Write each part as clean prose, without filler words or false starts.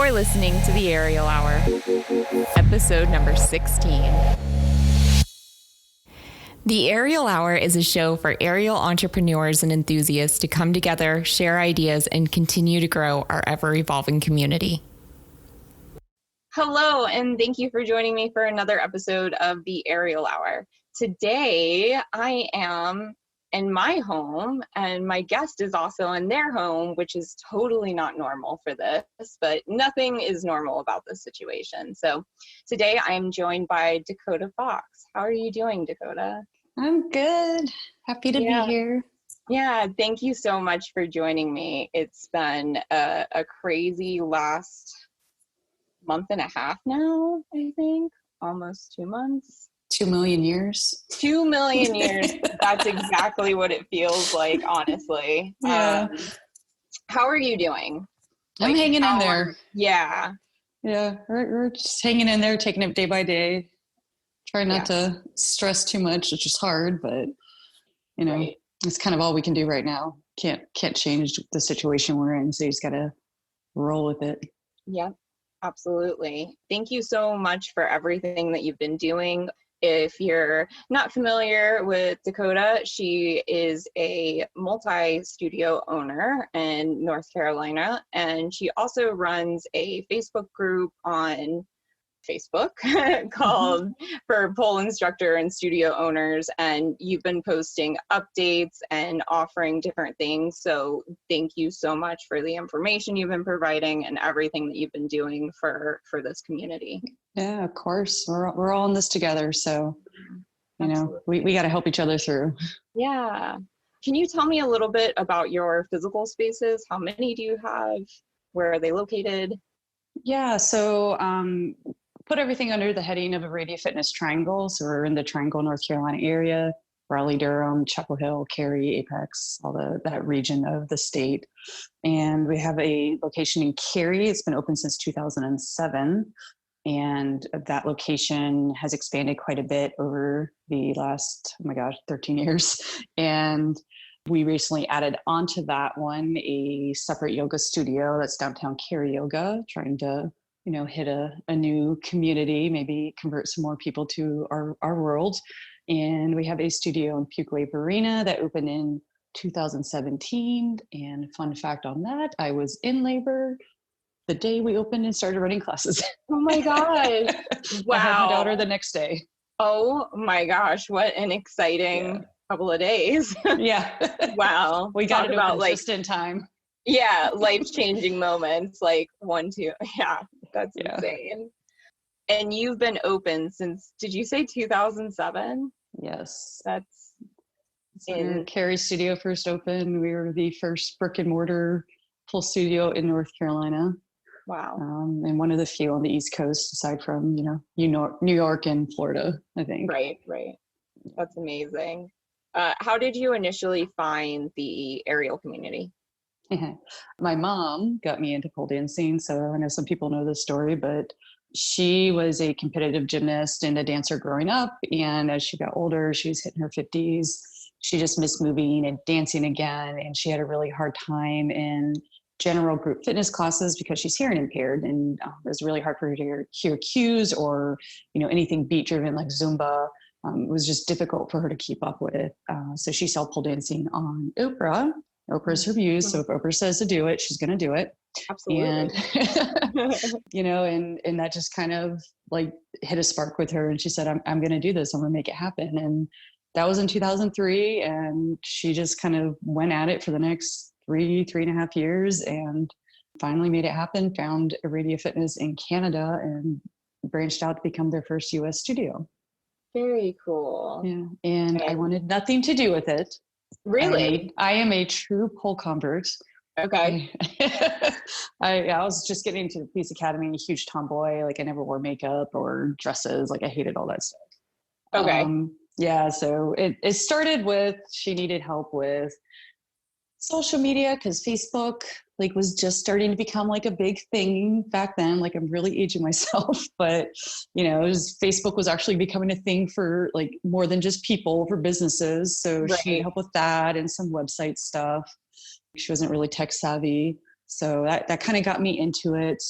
are listening to the Aerial Hour, episode number 16. The Aerial Hour is a show for aerial entrepreneurs and enthusiasts to come together, share ideas, and continue to grow our ever-evolving community. Hello, and thank you for joining me for another episode of the Aerial Hour. Today, I am in my home, and my guest is also in their home, which is totally not normal for this, but nothing is normal about this situation. So today I am joined by Dakota Fox. How are you doing, Dakota? I'm good. Happy to be here. Yeah, thank you so much for joining me. It's been a crazy last month and a half now, I think, almost 2 months. 2 million years. 2 million years. That's exactly what it feels like, honestly. Yeah. How are you doing? I'm hanging in there. Yeah. Yeah. We're just hanging in there, taking it day by day. Try not to stress too much, which is hard, but you know, it's kind of all we can do right now. Can't change the situation we're in, so you just gotta roll with it. Yeah, absolutely. Thank you so much for everything that you've been doing. If you're not familiar with Dakota, she is a multi-studio owner in North Carolina, and she also runs a Facebook group on Facebook called for pole instructor and studio owners, and you've been posting updates and offering different things. So thank you so much for the information you've been providing and everything that you've been doing for this community. Yeah, of course. We're all in this together. So, you know, we got to help each other through. Yeah. Can you tell me a little bit about your physical spaces? How many do you have? Where are they located? Yeah. So, put everything under the heading of Aradia Fitness Triangle. So we're in the Triangle, North Carolina area, Raleigh, Durham, Chapel Hill, Cary, Apex, all that region of the state. And we have a location in Cary. It's been open since 2007. And that location has expanded quite a bit over the last, 13 years. And we recently added onto that one a separate yoga studio that's downtown Cary Yoga, trying to hit a new community, maybe convert some more people to our world. And we have a studio in Puke Wave Arena that opened in 2017. And fun fact on that, I was in labor the day we opened and started running classes. Oh my gosh. Wow. I had my daughter the next day. Oh my gosh. What an exciting couple of days. Yeah. Wow. We got it about just in time. Yeah. Life-changing moments, like 1, 2. Yeah. That's insane. And you've been open since, did you say 2007? Yes. That's in Cary studio first opened. We were the first brick and mortar full studio in North Carolina. Wow. And one of the few on the East Coast, aside from, New York and Florida, I think. Right. That's amazing. How did you initially find the aerial community? My mom got me into pole dancing, so I know some people know this story, but she was a competitive gymnast and a dancer growing up, and as she got older, she was hitting her 50s. She just missed moving and dancing again, and she had a really hard time in general group fitness classes because she's hearing impaired, and it was really hard for her to hear cues or anything beat driven like Zumba. It was just difficult for her to keep up with. So she saw pole dancing on Oprah. Oprah's her muse, so if Oprah says to do it, she's going to do it. Absolutely. And and that just kind of like hit a spark with her, and she said, I'm going to do this. I'm going to make it happen. And that was in 2003, and she just kind of went at it for the next 3.5 years, and finally made it happen. Found Aradia Fitness in Canada and branched out to become their first U.S. studio. Very cool. Yeah, and I wanted nothing to do with it. Really? I am a true pole convert. Okay. I was just getting into the police academy, a huge tomboy. Like I never wore makeup or dresses. Like I hated all that stuff. Okay. So it started with, she needed help with social media because Facebook was just starting to become like a big thing back then. Like I'm really aging myself, but Facebook was actually becoming a thing for like more than just people, for businesses. So she needed help with that and some website stuff. She wasn't really tech savvy. So that kind of got me into it.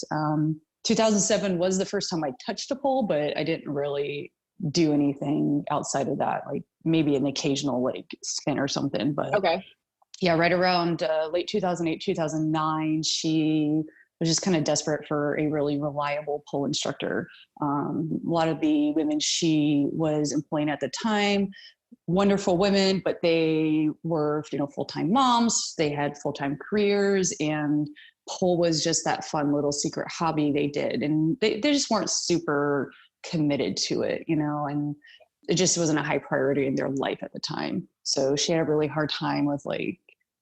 2007 was the first time I touched a pole, but I didn't really do anything outside of that, like maybe an occasional like spin or something. But Okay. yeah, right around late 2008, 2009, she was just kind of desperate for a really reliable pole instructor. A lot of the women she was employing at the time, wonderful women, but they were, full-time moms. They had full-time careers, and pole was just that fun little secret hobby they did. And they just weren't super committed to it, and it just wasn't a high priority in their life at the time. So she had a really hard time with like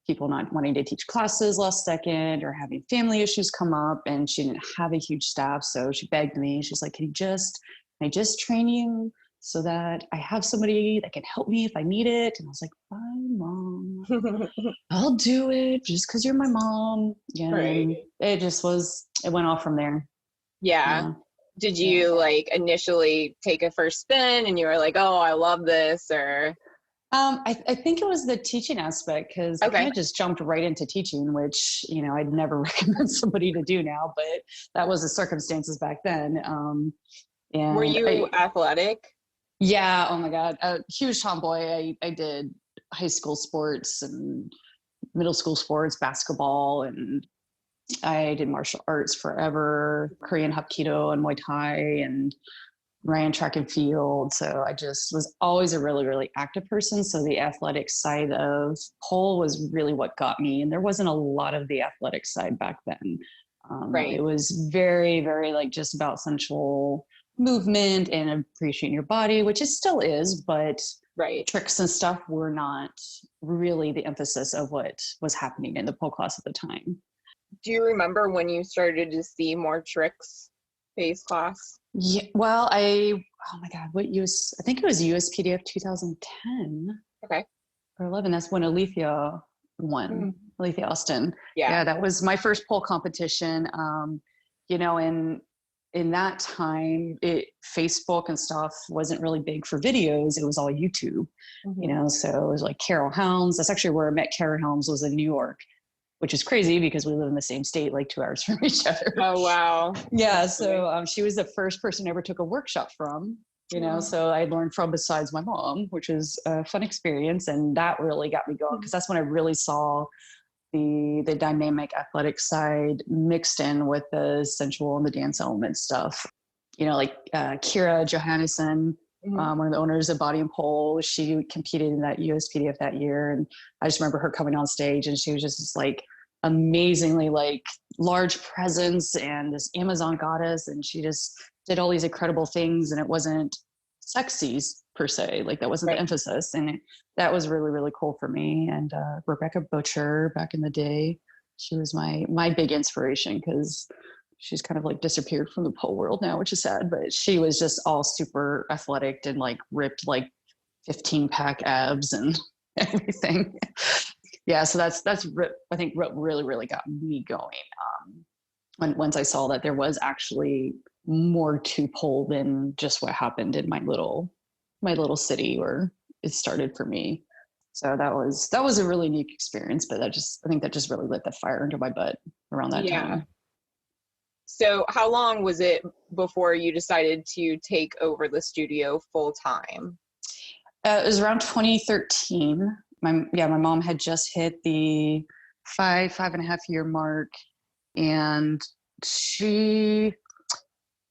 people not wanting to teach classes last second or having family issues come up, and she didn't have a huge staff. So she begged me, she's like, can I just train you so that I have somebody that can help me if I need it? And I was like, fine, mom, I'll do it just because you're my mom. Yeah. Right. And it went off from there. Yeah. Did you like initially take a first spin and you were like, oh, I love this, or? I think it was the teaching aspect, because I kind of just jumped right into teaching, which, I'd never recommend somebody to do now, but that was the circumstances back then. And were you athletic? Yeah. Oh my God. A huge tomboy. I did high school sports and middle school sports, basketball, and I did martial arts forever, Korean Hapkido and Muay Thai, and ran track and field. So I just was always a really, really active person. So the athletic side of pole was really what got me. And there wasn't a lot of the athletic side back then. Right. It was very, very like just about sensual movement and appreciating your body, which it still is, but tricks and stuff were not really the emphasis of what was happening in the pole class at the time. Do you remember when you started to see more tricks based class? Yeah, well, oh my God, I think it was USPDF 2010. Okay. Or 11. That's when Alethea won, Alethea Austin. Yeah, that was my first pole competition. In that time, Facebook and stuff wasn't really big for videos. It was all YouTube, so it was like Carol Helms. That's actually where I met Carol Helms, was in New York, which is crazy because we live in the same state, like 2 hours from each other. Oh, wow. Yeah. So she was the first person I ever took a workshop from, so I learned from besides my mom, which was a fun experience. And that really got me going, because that's when I really saw the dynamic athletic side mixed in with the sensual and the dance element stuff. Like Kira Johannesson, one of the owners of Body and Pole, she competed in that USPDF that year. And I just remember her coming on stage, and she was just like amazingly like large presence and this Amazon goddess. And she just did all these incredible things. And it wasn't sexy per se, like that wasn't the emphasis. And that was really, really cool for me. And Rebecca Butcher back in the day, she was my big inspiration, because she's kind of like disappeared from the pole world now, which is sad, but she was just all super athletic and like ripped like 15-pack abs and everything. Yeah. So that's I think what really, really got me going. Once I saw that there was actually more to pole than just what happened in my little city where it started for me. So that was a really unique experience, but I think that just really lit the fire under my butt around that time. So how long was it before you decided to take over the studio full time? It was around 2013. My mom had just hit the 5.5 year mark, and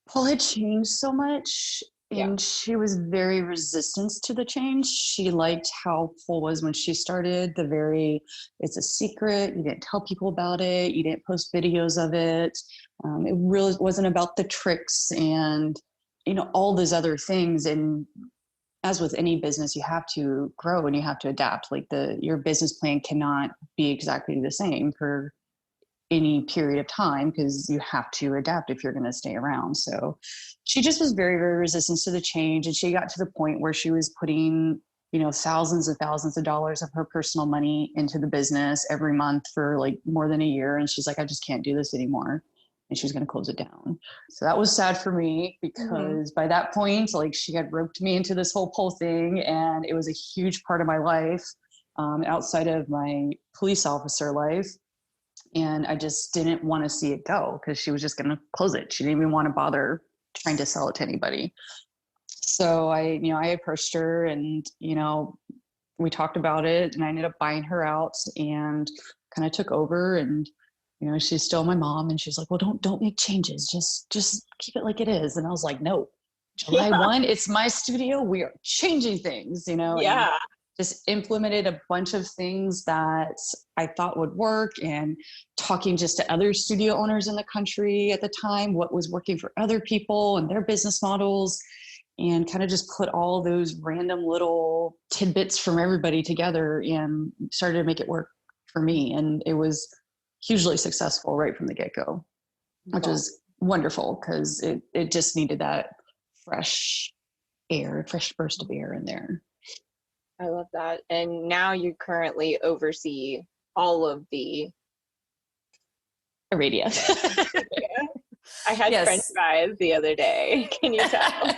Paul had changed so much, and she was very resistant to the change. She liked how Paul was when she started, it's a secret, you didn't tell people about it, you didn't post videos of it. It really wasn't about the tricks and, all those other things. And as with any business, you have to grow and you have to adapt. Like your business plan cannot be exactly the same for any period of time, because you have to adapt if you're going to stay around. So she just was very, very resistant to the change. And she got to the point where she was putting, thousands and thousands of dollars of her personal money into the business every month for like more than a year. And she's like, I just can't do this anymore. And she was going to close it down. So that was sad for me, because by that point, like, she had roped me into this whole pole thing, and it was a huge part of my life, outside of my police officer life. And I just didn't want to see it go because she was just going to close it. She didn't even want to bother trying to sell it to anybody. So I approached her and, we talked about it, and I ended up buying her out and kind of took over. And, she's still my mom, and she's like, well, don't make changes. Just keep it like it is. And I was like, no, July 1, it's my studio. We are changing things, and just implemented a bunch of things that I thought would work, and talking just to other studio owners in the country at the time, what was working for other people and their business models, and kind of just put all those random little tidbits from everybody together and started to make it work for me. And it was hugely successful right from the get-go, which was wonderful because it just needed that fresh burst of air in there. I love that. And now you currently oversee all of the Aradia. I had French fries the other day. Can you tell?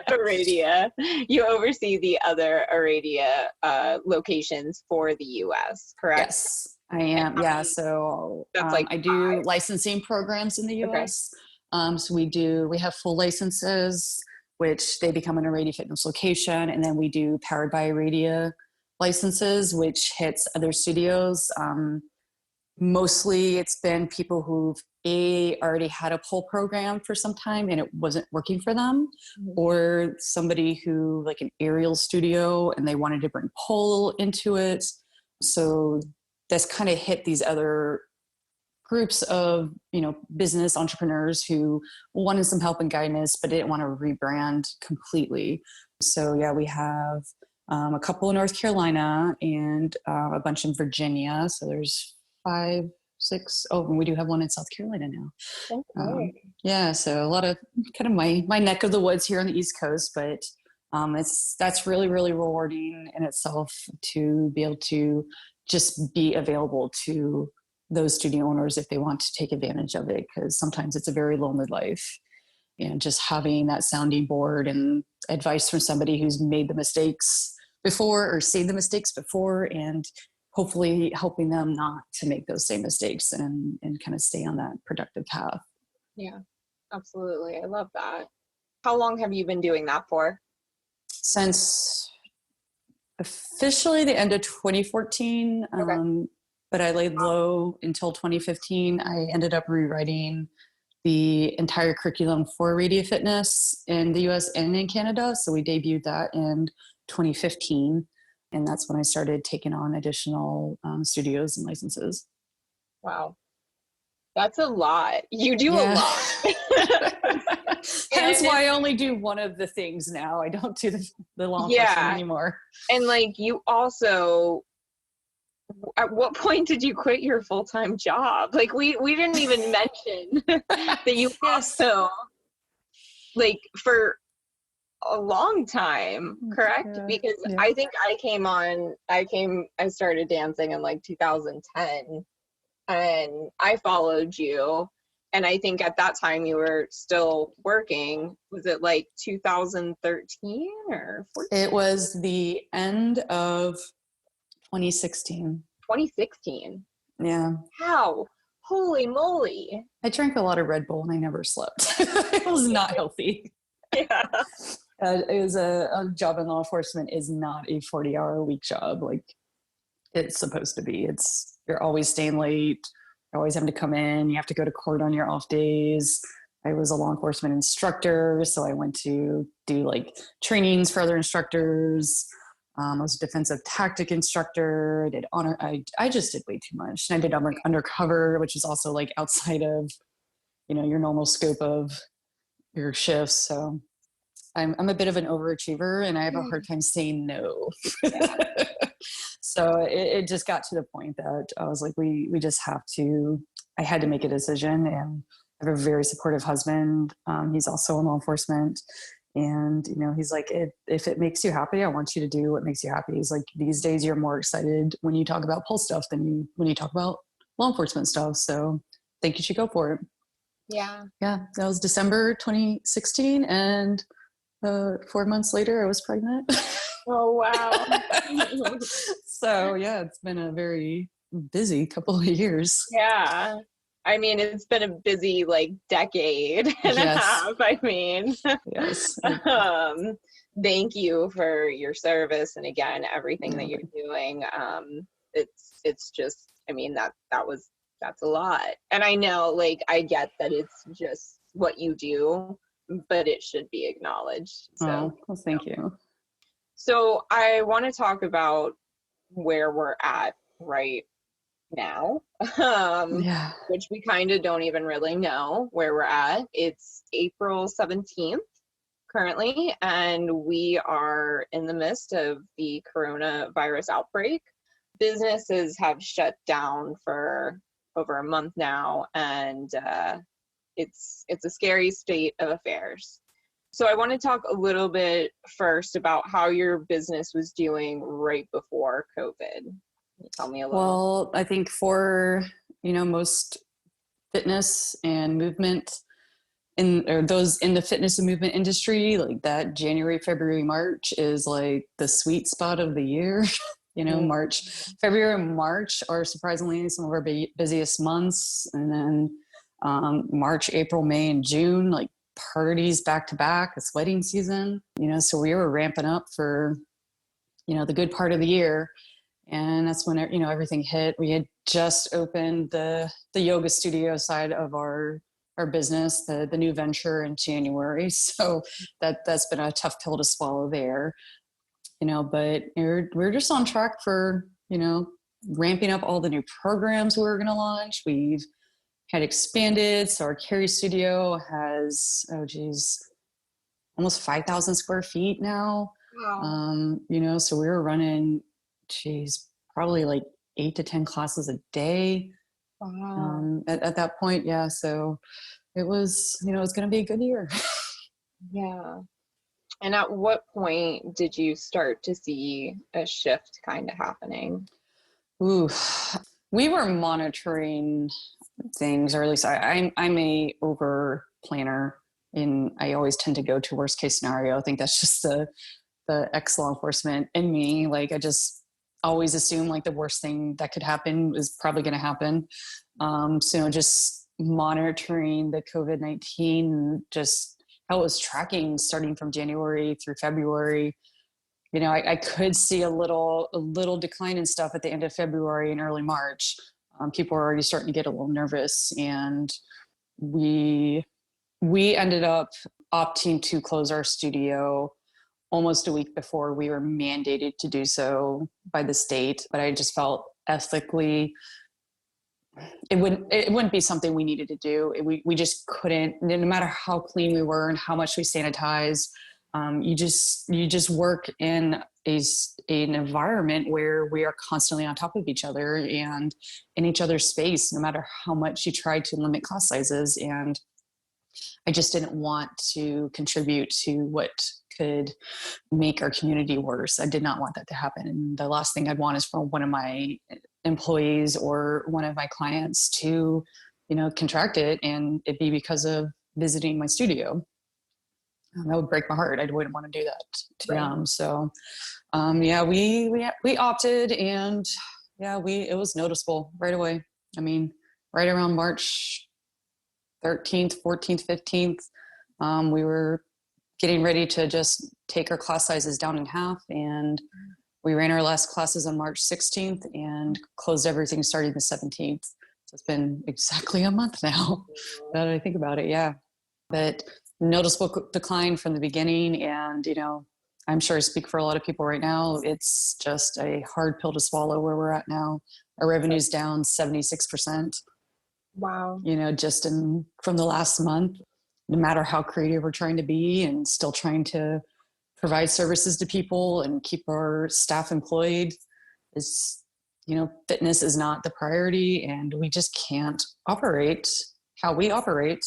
Aradia. You oversee the other Aradia locations for the U.S., correct? Yes, I am. Yeah. So I do licensing programs in the U.S. Okay. So we have full licenses, which they become an Aradia Fitness location. And then we do Powered by Aradia licenses, which hits other studios. Mostly it's been people who've already had a pole program for some time and it wasn't working for them, or somebody who like an aerial studio and they wanted to bring pole into it. So that's kind of hit these other groups of, business entrepreneurs who wanted some help and guidance, but didn't want to rebrand completely. So yeah, we have a couple in North Carolina and a bunch in Virginia. So there's 5, 6. Oh, and we do have one in South Carolina now. Okay. Yeah, so a lot of kind of my neck of the woods here on the East Coast, but that's really, really rewarding in itself to be able to just be available to those studio owners if they want to take advantage of it, because sometimes it's a very lonely life. And just having that sounding board and advice from somebody who's made the mistakes before or seen the mistakes before, and hopefully helping them not to make those same mistakes and kind of stay on that productive path. Yeah, absolutely. I love that. How long have you been doing that for? Since officially the end of 2014. Okay. But I laid low until 2015. I ended up rewriting the entire curriculum for Aradia Fitness in the US and in Canada. So we debuted that in 2015. And that's when I started taking on additional studios and licenses. Wow. That's a lot. You do a lot. Hence why I only do one of the things now. I don't do the law enforcement anymore. And like you also, at what point did you quit your full-time job? Like we didn't even mention that you also, like, for a long time, correct? Because I think I started dancing in like 2010 and I followed you. And I think at that time you were still working. Was it like 2013 or 14? It was the end of 2016. 2016? Yeah. How? Holy moly. I drank a lot of Red Bull and I never slept. It was not healthy. Yeah. It was a job in law enforcement is not a 40-hour-a-week job like it's supposed to be. You're always staying late. You're always having to come in. You have to go to court on your off days. I was a law enforcement instructor, so I went to do like trainings for other instructors. I was a defensive tactic instructor. I did honor. I just did way too much. And I did undercover, which is also like outside of, your normal scope of your shifts. So I'm a bit of an overachiever and I have a hard time saying no. So it just got to the point that I was like, we just have to, I had to make a decision, and I have a very supportive husband. He's also in law enforcement. And, he's like, if it makes you happy, I want you to do what makes you happy. He's like, these days you're more excited when you talk about pulse stuff than when you talk about law enforcement stuff. So I think you should go for it. Yeah. Yeah. That was December 2016. And 4 months later, I was pregnant. Oh, wow. So yeah, it's been a very busy couple of years. Yeah. I mean, it's been a busy like decade and a Yes. half. I mean, Yes. um, thank you for your service and again everything that No, you're doing. It's just, I mean, that's a lot. And I know, like, I get that it's just what you do, but it should be acknowledged. So, oh, well, thank you. so I want to talk about where we're at right now, Yeah. which we kind of don't even really know where we're at. It's April 17th currently, and we are in the midst of the coronavirus outbreak. Businesses have shut down for over a month now, and it's a scary state of affairs. So I want to talk a little bit first about how your business was doing right before COVID. Can you tell me a little? Well, I think for, most fitness and movement or those in the fitness and movement industry, like that January, February, March is like the sweet spot of the year. March, February, and March are surprisingly some of our busiest months. And then March, April, May, and June, like parties back to back. It's wedding season, so we were ramping up for, the good part of the year. And that's when, everything hit. We had just opened the yoga studio side of our business, the new venture in January. So that's been a tough pill to swallow there, but we're just on track for, ramping up all the new programs we were going to launch. We've had expanded. So our Carry studio has, almost 5,000 square feet now. Wow. So we were running, probably like 8 to 10 classes a day. Wow. At that point. Yeah. So it was, it was going to be a good year. Yeah. And at what point did you start to see a shift kind of happening? Ooh, we were monitoring things, or at least I'm a over planner, and I always tend to go to worst case scenario. I think that's just the ex-law enforcement in me. Like I just always assume like the worst thing that could happen is probably going to happen. So just monitoring the COVID-19, just how it was tracking starting from January through February. I could see a little decline in stuff at the end of February and early March. People were already starting to get a little nervous, and we ended up opting to close our studio almost a week before we were mandated to do so by the state. But I just felt ethically it wouldn't be something we needed to do. We just couldn't, no matter how clean we were and how much we sanitized. You just work in an environment where we are constantly on top of each other and in each other's space, no matter how much you try to limit class sizes. And I just didn't want to contribute to what could make our community worse. I did not want that to happen. And the last thing I'd want is for one of my employees or one of my clients to, contract it, and it be because of visiting my studio. That would break my heart. I wouldn't want to do that to them. So, yeah, we opted, and yeah, it was noticeable right away. I mean, right around March 13th, 14th, 15th, we were getting ready to just take our class sizes down in half, and we ran our last classes on March 16th and closed everything starting the 17th. So it's been exactly a month now that I think about it. Yeah, but noticeable decline from the beginning, and I'm sure I speak for a lot of people right now. It's just a hard pill to swallow where we're at now. Our revenue's down 76%. Wow. Just from the last month. No matter how creative we're trying to be, and still trying to provide services to people and keep our staff employed, is fitness is not the priority, and we just can't operate how we operate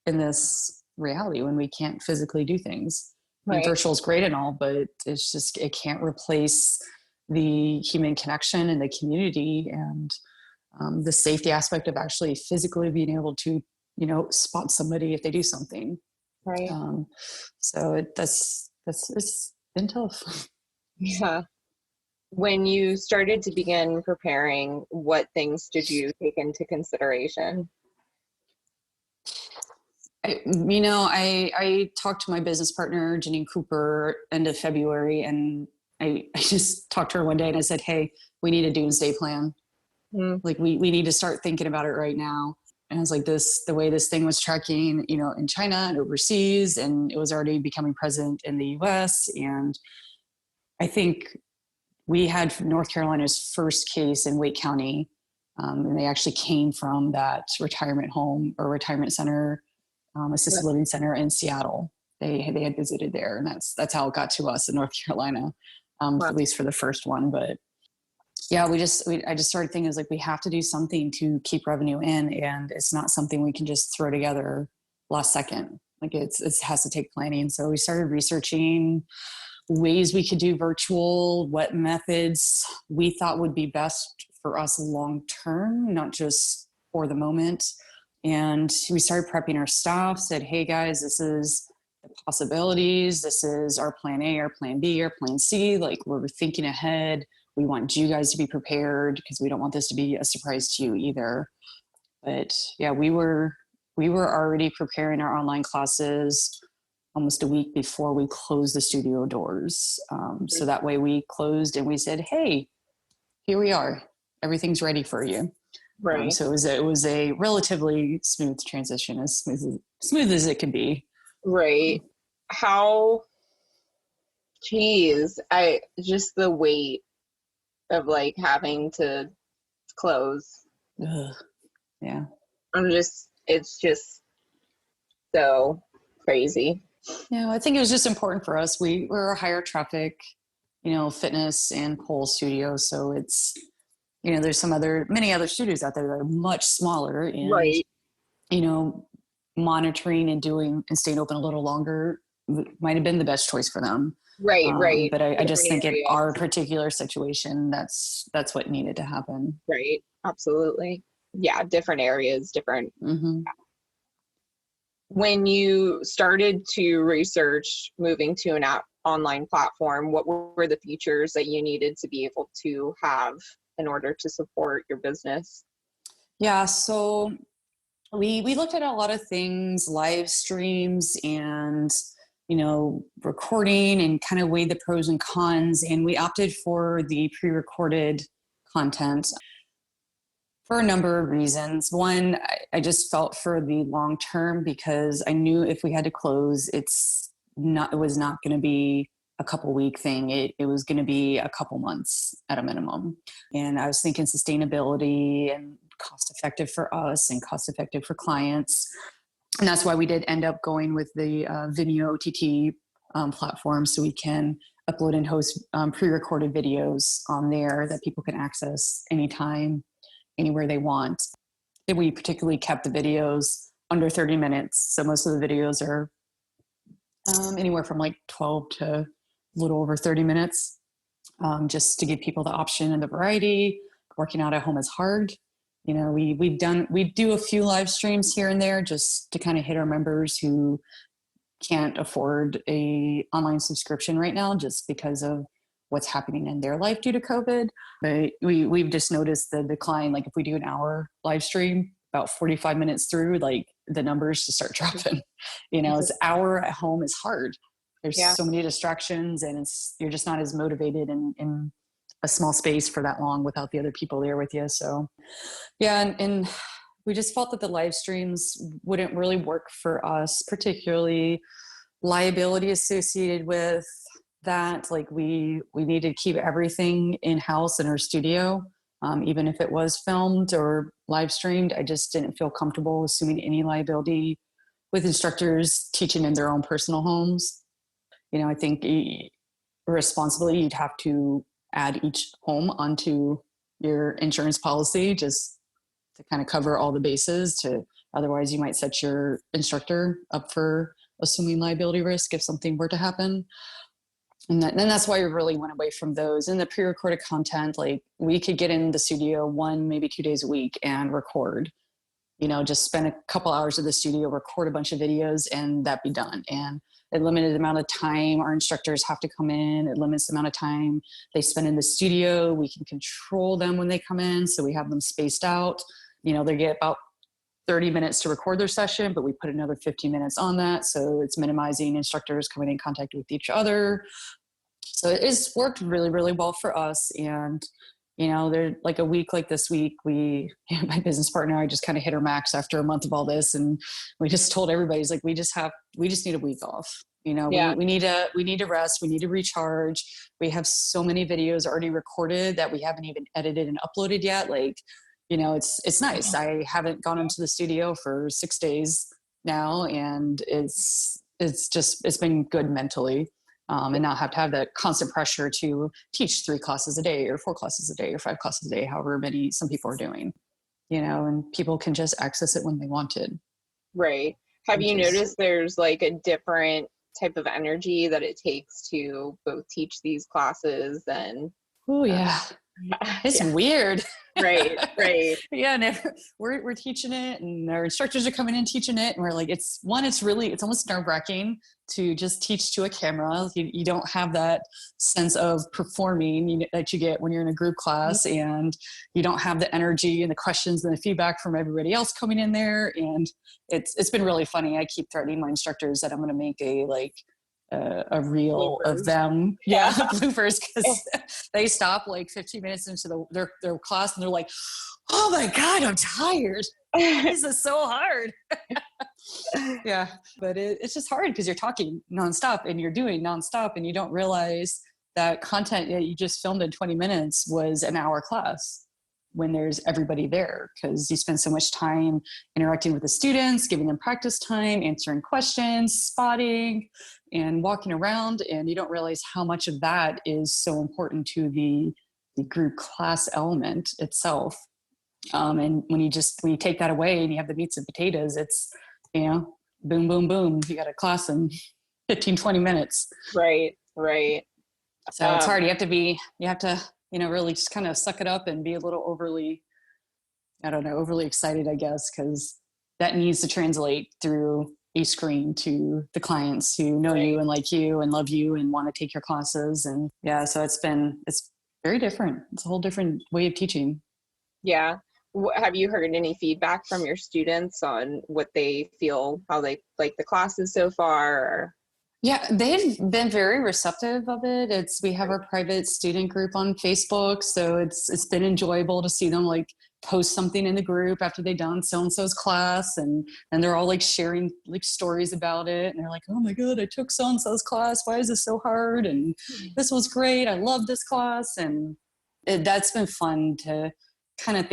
in this reality when we can't physically do things. Right. And virtual is great and all, but it can't replace the human connection and the community and the safety aspect of actually physically being able to spot somebody if they do something. Right. So that's it's been tough. Yeah. When you started to begin preparing, what things did you take into consideration? I talked to my business partner, Janine Cooper, end of February, and I just talked to her one day and I said, hey, we need a doomsday plan. Mm, Like we need to start thinking about it right now. And I was like, the way this thing was tracking, in China and overseas, and it was already becoming present in the US. And I think we had North Carolina's first case in Wake County. And they actually came from that retirement home or retirement center, assisted living center in Seattle. They had visited there, and that's how it got to us in North Carolina, wow. at least for the first one. But yeah, I just started thinking, is like, we have to do something to keep revenue in, and it's not something we can just throw together last second. Like it has to take planning. So we started researching ways we could do virtual, what methods we thought would be best for us long term, not just for the moment. And we started prepping our staff, said, hey guys, this is the possibilities. This is our plan A, our plan B, our plan C. Like, we're thinking ahead. We want you guys to be prepared because we don't want this to be a surprise to you either. But yeah, we were already preparing our online classes almost a week before we closed the studio doors. So that way we closed and we said, hey, here we are. Everything's ready for you. Right. So it was a relatively smooth transition, as smooth as it could be. Right. How, geez, just the weight of like having to close. Ugh. Yeah. It's just so crazy. Yeah, I think it was just important for us. We're a higher traffic, fitness and pole studio. So it's, there's many other studios out there that are much smaller, and, Right. monitoring and staying open a little longer might have been the best choice for them. Right. But I just Different think in areas. our particular situation, that's what needed to happen. Right. Absolutely. Yeah. Different areas, different. Mm-hmm. When you started to research moving to an online platform, what were the features that you needed to be able to have in order to support your business? Yeah, so we looked at a lot of things, live streams and recording, and kind of weighed the pros and cons, and we opted for the pre-recorded content for a number of reasons. One, I just felt for the long term, because I knew if we had to close, it was not going to be a couple week thing. It was going to be a couple months at a minimum. And I was thinking sustainability and cost effective for us and cost effective for clients. And that's why we did end up going with the Vimeo OTT platform, so we can upload and host pre-recorded videos on there that people can access anytime, anywhere they want. And we particularly kept the videos under 30 minutes. So most of the videos are anywhere from like 12 to a little over 30 minutes, just to give people the option and the variety. Working out at home is hard. We do a few live streams here and there just to kind of hit our members who can't afford a online subscription right now, just because of what's happening in their life due to COVID. But we've just noticed the decline. Like if we do an hour live stream, about 45 minutes through, like the numbers just start dropping. It's hour at home is hard. There's so many distractions, and you're just not as motivated in a small space for that long without the other people there with you. So yeah, and we just felt that the live streams wouldn't really work for us, particularly liability associated with that. Like we needed to keep everything in-house in our studio, even if it was filmed or live streamed. I just didn't feel comfortable assuming any liability with instructors teaching in their own personal homes. I think responsibly, you'd have to add each home onto your insurance policy just to kind of cover all the bases. Otherwise you might set your instructor up for assuming liability risk if something were to happen. And that's why we really went away from those. And the pre-recorded content, like we could get in the studio 1, maybe 2 days a week and record, just spend a couple hours at the studio, record a bunch of videos, and that'd be done. And a limited amount of time our instructors have to come in. It limits the amount of time they spend in the studio. We can control them when they come in, so we have them spaced out. They get about 30 minutes to record their session, but we put another 15 minutes on that, so it's minimizing instructors coming in contact with each other. So it's worked really, really well for us. And they're like a week like this week, my business partner and I just kind of hit our max after a month of all this. And we just told everybody, it's like, we just need a week off. Yeah. We need to rest. We need to recharge. We have so many videos already recorded that we haven't even edited and uploaded yet. Like, it's nice. I haven't gone into the studio for 6 days now, and it's been good mentally. And not have to have that constant pressure to teach 3 classes a day or 4 classes a day or 5 classes a day, however many some people are doing, and people can just access it when they want it. Right. Have you noticed there's like a different type of energy that it takes to both teach these classes and? Oh yeah. It's weird. Right. Yeah. And we're teaching it, and our instructors are coming in teaching it. And we're like, it's almost nerve-wracking to just teach to a camera. You don't have that sense of performing that you get when you're in a group class, and you don't have the energy and the questions and the feedback from everybody else coming in there. And it's been really funny. I keep threatening my instructors that I'm going to make a reel bloopers of them. Yeah. Bloopers, because they stop like 15 minutes into their class and they're like, oh my God, I'm tired. This is so hard. Yeah. But it's just hard because you're talking nonstop and you're doing nonstop, and you don't realize that content that you just filmed in 20 minutes was an hour class when there's everybody there, because you spend so much time interacting with the students, giving them practice time, answering questions, spotting, and walking around. And you don't realize how much of that is so important to the group class element itself. And when you take that away and you have the meats and potatoes, it's, boom, boom, boom. You got a class in 15, 20 minutes. Right. So it's hard. You have to really just kind of suck it up and be a little overly excited, I guess, because that needs to translate through a screen to the clients who know you and like you and love you and want to take your classes. And yeah, so it's very different. It's a whole different way of teaching. Yeah. Have you heard any feedback from your students on what they feel, how they like the classes so far? Or? Yeah, they've been very receptive of it. We have our private student group on Facebook, so it's been enjoyable to see them like post something in the group after they've done so-and-so's class, and they're all like sharing like stories about it, and they're like, oh my God, I took so-and-so's class. Why is this so hard? And this was great. I love this class. And that's been fun to kind of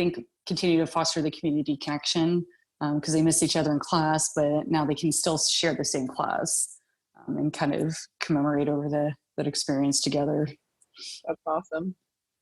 continue to foster the community connection, because they miss each other in class, but now they can still share the same class. And kind of commemorate over that experience together. That's awesome.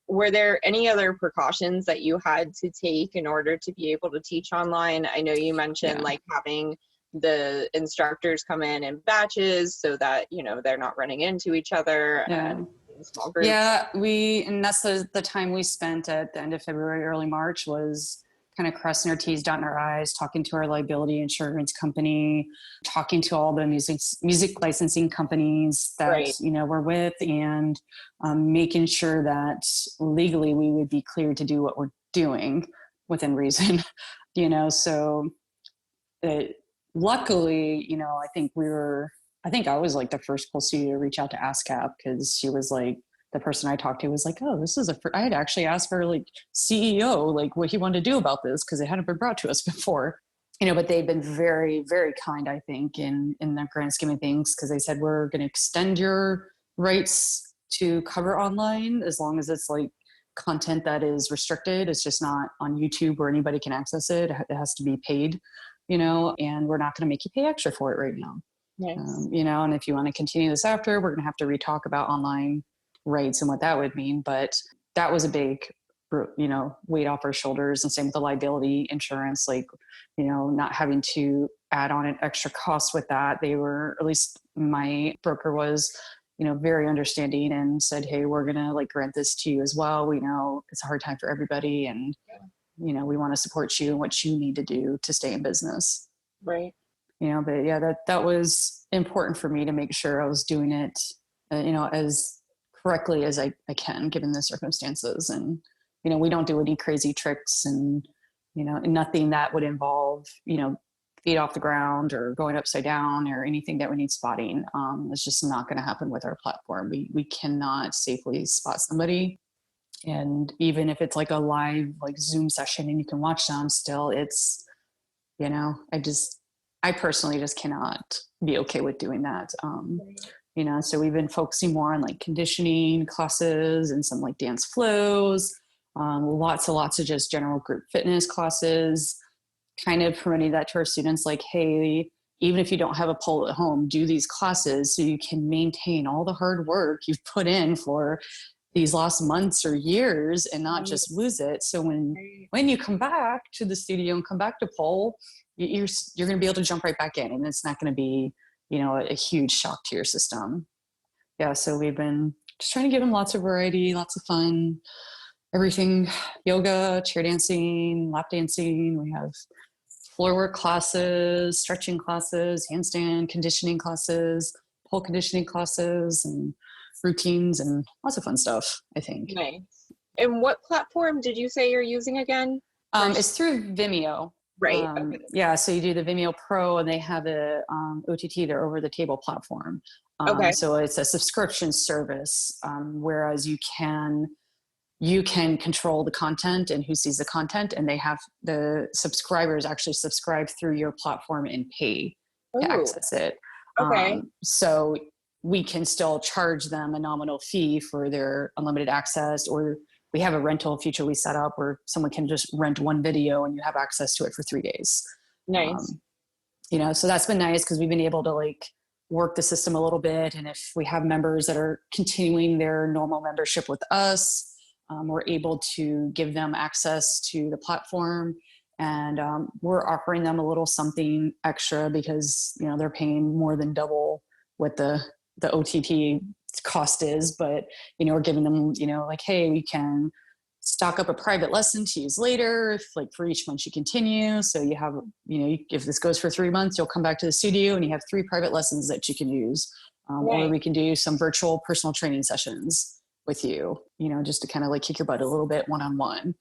Were there any other precautions that you had to take in order to be able to teach online? I know you mentioned like having the instructors come in batches so that, they're not running into each other and in small groups. Yeah, and that's the time we spent at the end of February, early March, was kind of crossing our T's, dotting our I's, talking to our liability insurance company, talking to all the music licensing companies that, we're with, and making sure that legally we would be cleared to do what we're doing within reason, so luckily, I think I was like the first full studio to reach out to ASCAP, because she was like, the person I talked to was like, oh, I had actually asked her like CEO, like what he wanted to do about this, because it hadn't been brought to us before, but they've been very, very kind, I think, in the grand scheme of things, because they said, we're going to extend your rights to cover online as long as it's like content that is restricted. It's just not on YouTube where anybody can access it. It has to be paid, and we're not going to make you pay extra for it right now. Nice. And if you want to continue this after, we're going to have to re-talk about online rights and what that would mean. But that was a big, weight off our shoulders. And same with the liability insurance, like, not having to add on an extra cost with that. They were, at least my broker was, very understanding and said, hey, we're going to like grant this to you as well. We know it's a hard time for everybody. And, we want to support you and what you need to do to stay in business. Right. But yeah, that was important for me to make sure I was doing it, as correctly as I can, given the circumstances. And, we don't do any crazy tricks and, nothing that would involve, feet off the ground or going upside down or anything that would need spotting. It's just not going to happen with our platform. We cannot safely spot somebody. And even if it's like a live, like Zoom session and you can watch them still, it's, I personally just cannot be okay with doing that. So we've been focusing more on like conditioning classes and some like dance flows, lots of just general group fitness classes, kind of promoting that to our students, like, hey, even if you don't have a pole at home, do these classes so you can maintain all the hard work you've put in for these last months or years and not just lose it. So when you come back to the studio and come back to pole, you're going to be able to jump right back in, and it's not going to be, a huge shock to your system. Yeah. So we've been just trying to give them lots of variety, lots of fun, everything, yoga, chair dancing, lap dancing. We have floor work classes, stretching classes, handstand conditioning classes, pole conditioning classes, and routines, and lots of fun stuff, I think. Nice. And what platform did you say you're using again? It's through Vimeo. Right. Okay. Yeah. So you do the Vimeo Pro, and they have a OTT, their over the table platform. Okay. So it's a subscription service, whereas you can control the content and who sees the content, and they have the subscribers actually subscribe through your platform and pay to access it. Okay. So we can still charge them a nominal fee for their unlimited access, or we have a rental feature we set up where someone can just rent one video and you have access to it for 3 days. Nice. So that's been nice because we've been able to like work the system a little bit. And if we have members that are continuing their normal membership with us, we're able to give them access to the platform, and we're offering them a little something extra because, they're paying more than double what the OTT cost is, but, we're giving them, like, hey, we can stock up a private lesson to use later if like for each month you continue. So you have, if this goes for 3 months, you'll come back to the studio and you have 3 private lessons that you can use. Or we can do some virtual personal training sessions with you, just to kind of like kick your butt a little bit one-on-one.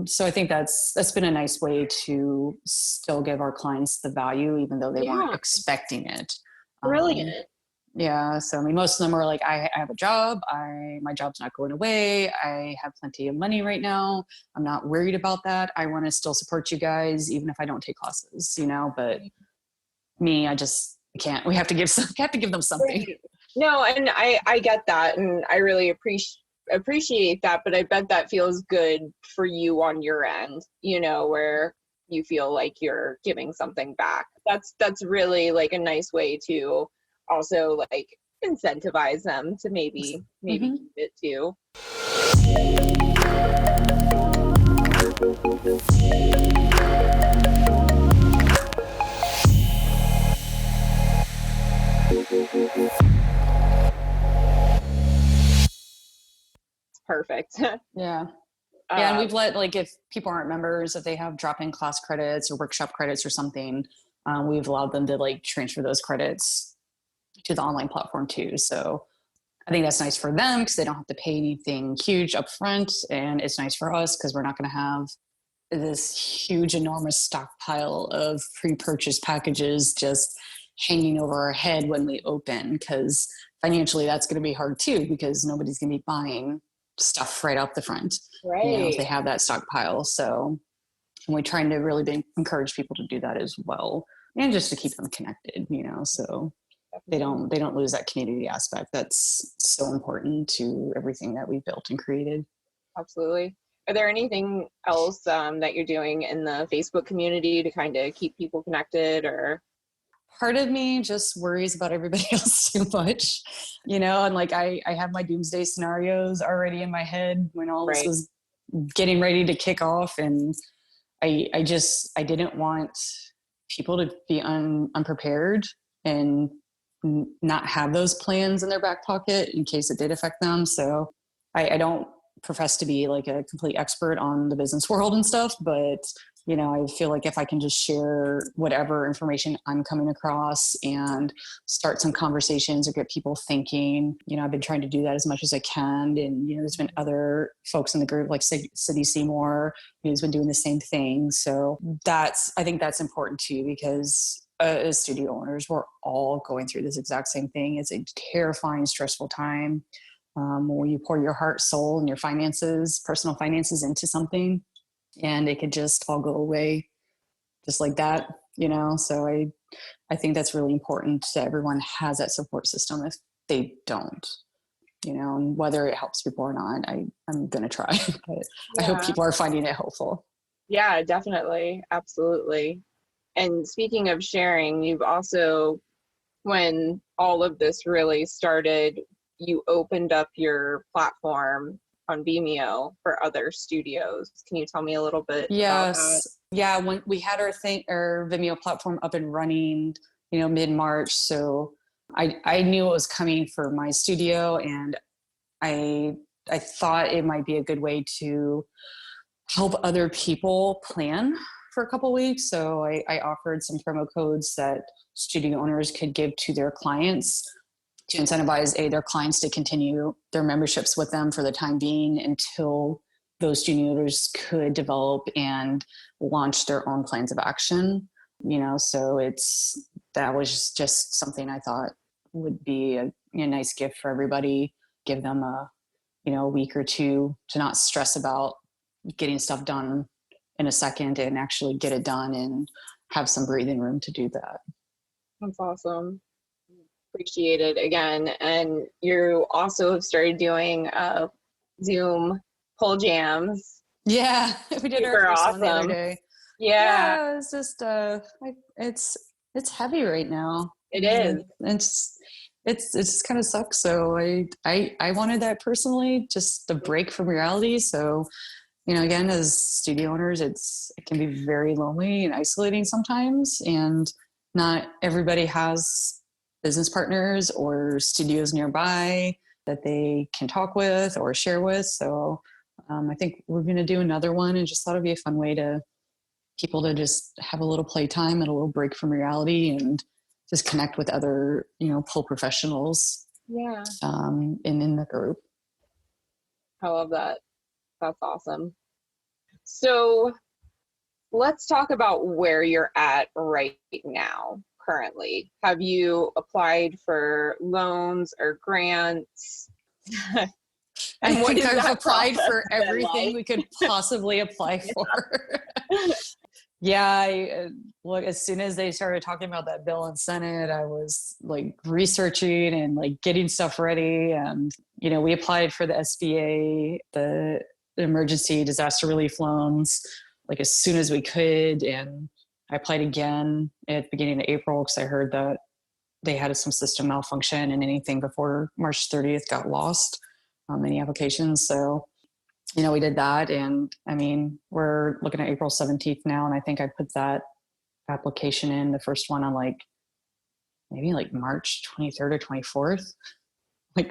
So I think that's been a nice way to still give our clients the value, even though they weren't expecting it. Brilliant. Yeah. So, most of them are like, I have a job. My job's not going away. I have plenty of money right now. I'm not worried about that. I want to still support you guys, even if I don't take classes, but me, I can't. We have to give them something. No, and I get that, and I really appreciate that, but I bet that feels good for you on your end, where you feel like you're giving something back. That's really like a nice way to also like incentivize them to maybe keep it too. Perfect. Yeah. Yeah. And we've let, like, if people aren't members, if they have drop-in class credits or workshop credits or something, we've allowed them to like transfer those credits to the online platform too. So I think that's nice for them because they don't have to pay anything huge up front. And it's nice for us because we're not going to have this huge, enormous stockpile of pre-purchased packages just hanging over our head when we open, because financially that's going to be hard too, because nobody's going to be buying stuff right off the front, if they have that stockpile. So we're trying to really encourage people to do that as well, and just to keep them connected, so they don't lose that community aspect. That's so important to everything that we've built and created. Absolutely. Are there anything else that you're doing in the Facebook community to kind of keep people connected? Or part of me just worries about everybody else too much, and like I have my doomsday scenarios already in my head when all this was getting ready to kick off, and I didn't want people to be unprepared and not have those plans in their back pocket in case it did affect them. So I don't profess to be like a complete expert on the business world and stuff, but I feel like if I can just share whatever information I'm coming across and start some conversations or get people thinking, I've been trying to do that as much as I can. And, there's been other folks in the group like City Seymour who's been doing the same thing. So I think that's important too, because as studio owners, we're all going through this exact same thing. It's a terrifying, stressful time when you pour your heart, soul, and your finances, personal finances into something. And it could just all go away just like that, So I think that's really important that everyone has that support system if they don't, and whether it helps people or not, I'm going to try. But I hope people are finding it helpful. Yeah, definitely. Absolutely. And speaking of sharing, you've also, when all of this really started, you opened up your platform on Vimeo for other studios. Can you tell me a little bit about that? Yeah, when we had our Vimeo platform up and running, mid-March. So I knew it was coming for my studio, and I thought it might be a good way to help other people plan for a couple of weeks. So I offered some promo codes that studio owners could give to their clients to incentivize their clients to continue their memberships with them for the time being until those studio owners could develop and launch their own plans of action. So that was just something I thought would be a nice gift for everybody. Give them a week or two to not stress about getting stuff done in a second and actually get it done and have some breathing room to do that. That's awesome. Appreciate it again. And you also have started doing Zoom pull jams. Yeah, we did our first one the other day. Yeah, it was just it's heavy right now. It is. It's kind of sucks. So I wanted that personally, just the break from reality. So again, as studio owners, it can be very lonely and isolating sometimes, and not everybody has business partners or studios nearby that they can talk with or share with. So I think we're going to do another one, and just thought it'd be a fun way to people to just have a little playtime and a little break from reality and just connect with other, pull professionals. Yeah. In the group. I love that. That's awesome. So let's talk about where you're at right now. Currently, have you applied for loans or grants? I think I've applied for everything we could possibly apply for. Yeah, as soon as they started talking about that bill in Senate, I was like researching and like getting stuff ready. And, we applied for the SBA, the emergency disaster relief loans, like as soon as we could. And I applied again at the beginning of April because I heard that they had some system malfunction and anything before March 30th got lost, any applications. So, we did that. And we're looking at April 17th now. And I think I put that application in, the first one, on maybe March 23rd or 24th,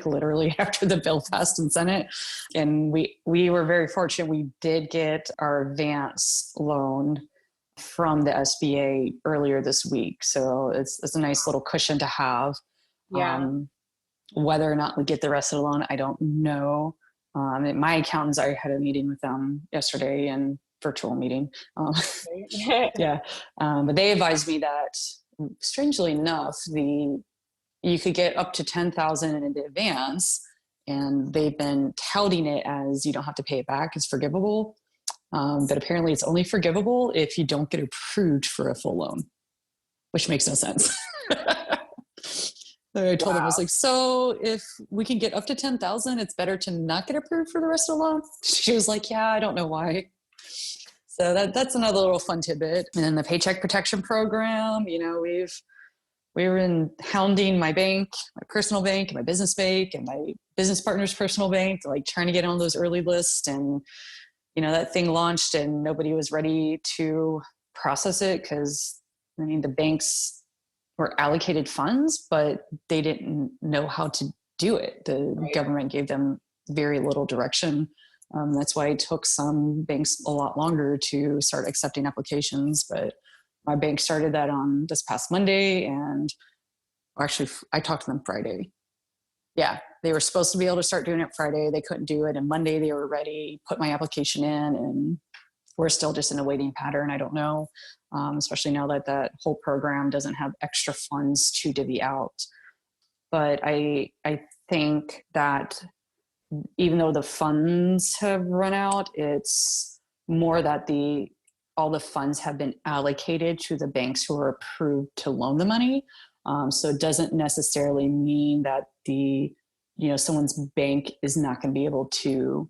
literally after the bill passed in Senate. And we were very fortunate. We did get our advance loan from the SBA earlier this week. So it's a nice little cushion to have. Yeah. Whether or not we get the rest of the loan, I don't know. My accountants, I had a meeting with them yesterday, and virtual meeting. Yeah. But they advised me that, strangely enough, you could get up to $10,000 in advance, and they've been touting it as you don't have to pay it back. It's forgivable. But apparently it's only forgivable if you don't get approved for a full loan, which makes no sense. I told them, I was like, so if we can get up to 10,000, it's better to not get approved for the rest of the loan. She was like, yeah, I don't know why. So that's another little fun tidbit. And then the Paycheck Protection Program, we've been hounding my bank, my personal bank, and my business bank, and my business partner's personal bank, trying to get on those early lists. And, that thing launched and nobody was ready to process it because, the banks were allocated funds, but they didn't know how to do it. The government gave them very little direction That's why it took some banks a lot longer to start accepting applications. But my bank started that on this past Monday, and actually I talked to them Friday. Yeah, they were supposed to be able to start doing it Friday. They couldn't do it. And Monday they were ready, put my application in, and we're still just in a waiting pattern. I don't know, especially now that that whole program doesn't have extra funds to divvy out. But I think that even though the funds have run out, it's more that all the funds have been allocated to the banks who are approved to loan the money. So it doesn't necessarily mean that someone's bank is not going to be able to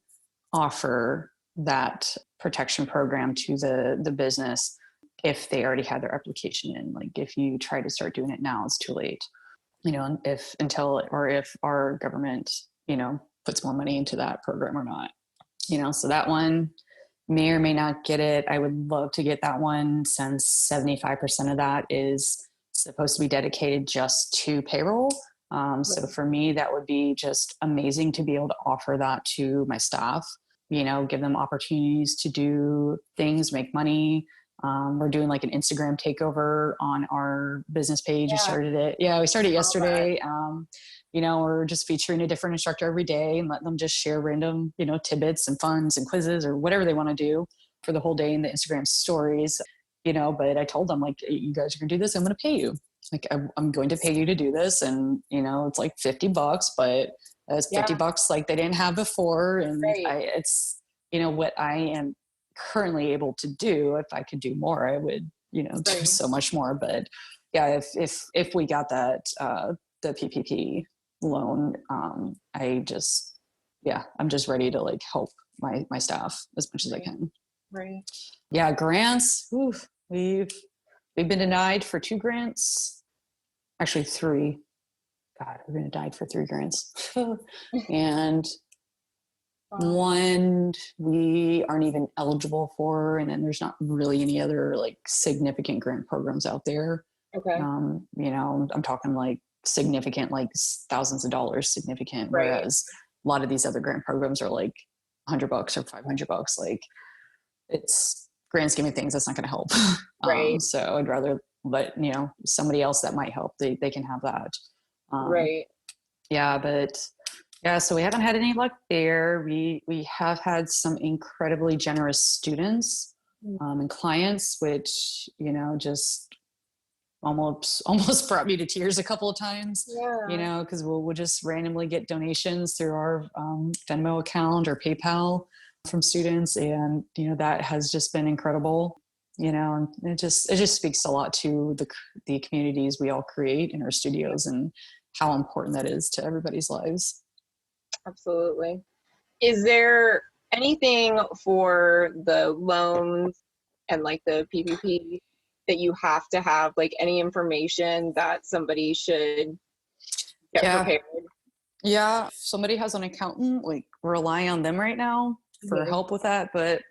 offer that protection program to the business if they already had their application in. Like if you try to start doing it now, it's too late. If our government, puts more money into that program or not. So that one may or may not get it. I would love to get that one, since 75% of that is supposed to be dedicated just to payroll. So for me, that would be just amazing to be able to offer that to my staff, give them opportunities to do things, make money. We're doing like an Instagram takeover on our business page. Yeah. We started it. Yeah, we started yesterday. We're just featuring a different instructor every day and let them just share random, tidbits and funs and quizzes or whatever they want to do for the whole day in the Instagram stories. But I told them, like, you guys are gonna do this, I'm gonna pay you. Like, I'm going to pay you to do this. And, it's like $50, but it's $50 like they didn't have before. And it's, what I am currently able to do. If I could do more, I would, do so much more. But yeah, if we got that, the PPP loan, I'm just ready to like help my staff as much as I can. Right. Yeah. Grants. Oof, we've been denied for 2 grants, actually 3. God, we've been denied for 3 grants. And one we aren't even eligible for. And then there's not really any other like significant grant programs out there. Okay. I'm talking like significant, like thousands of dollars significant. Right. Whereas a lot of these other grant programs are like $100 or $500. Like, it's grand scheme of things, that's not going to help. Right. So I'd rather let, somebody else that might help, they can have that. Right. Yeah, but yeah, so we haven't had any luck there. We have had some incredibly generous students and clients, which, just almost brought me to tears a couple of times. Yeah. Because we'll just randomly get donations through our Venmo account or PayPal from students, and that has just been incredible. And it just speaks a lot to the communities we all create in our studios and how important that is to everybody's lives. Absolutely. Is there anything for the loans and like the PPP that you have to have, like any information that somebody should get prepared? Yeah. If somebody has an accountant, like, rely on them right now for help with that. But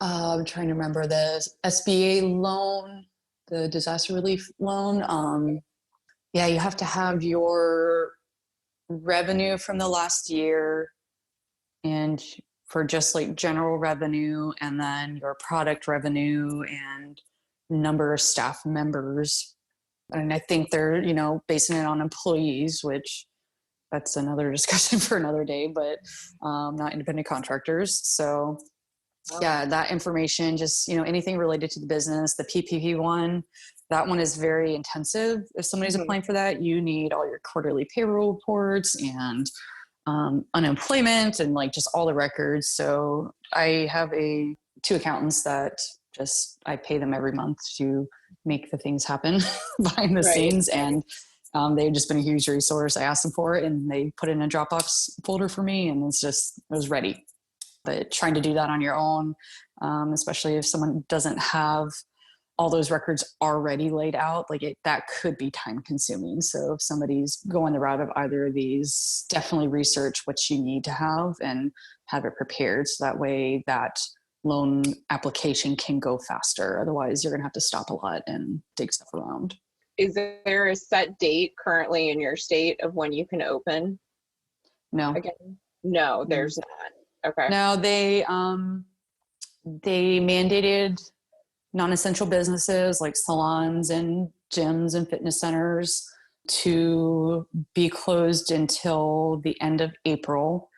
I'm trying to remember the SBA loan, the disaster relief loan. You have to have your revenue from the last year, and for just like general revenue, and then your product revenue and number of staff members. And I think they're, basing it on employees, which that's another discussion for another day, but not independent contractors. So yeah, that information, just, anything related to the business. The PPP one, that one is very intensive. If somebody's applying for that, you need all your quarterly payroll reports and unemployment and like just all the records. So I have 2 accountants that I pay them every month to make the things happen behind the scenes. And they've just been a huge resource. I asked them for it and they put it in a Dropbox folder for me, and it was ready. But trying to do that on your own, especially if someone doesn't have all those records already laid out, that could be time consuming. So if somebody's going the route of either of these, definitely research what you need to have and have it prepared. So that way that loan application can go faster. Otherwise you're going to have to stop a lot and dig stuff around. Is there a set date currently in your state of when you can open? No. Again? No, there's not. Okay. No, they mandated non-essential businesses like salons and gyms and fitness centers to be closed until the end of April.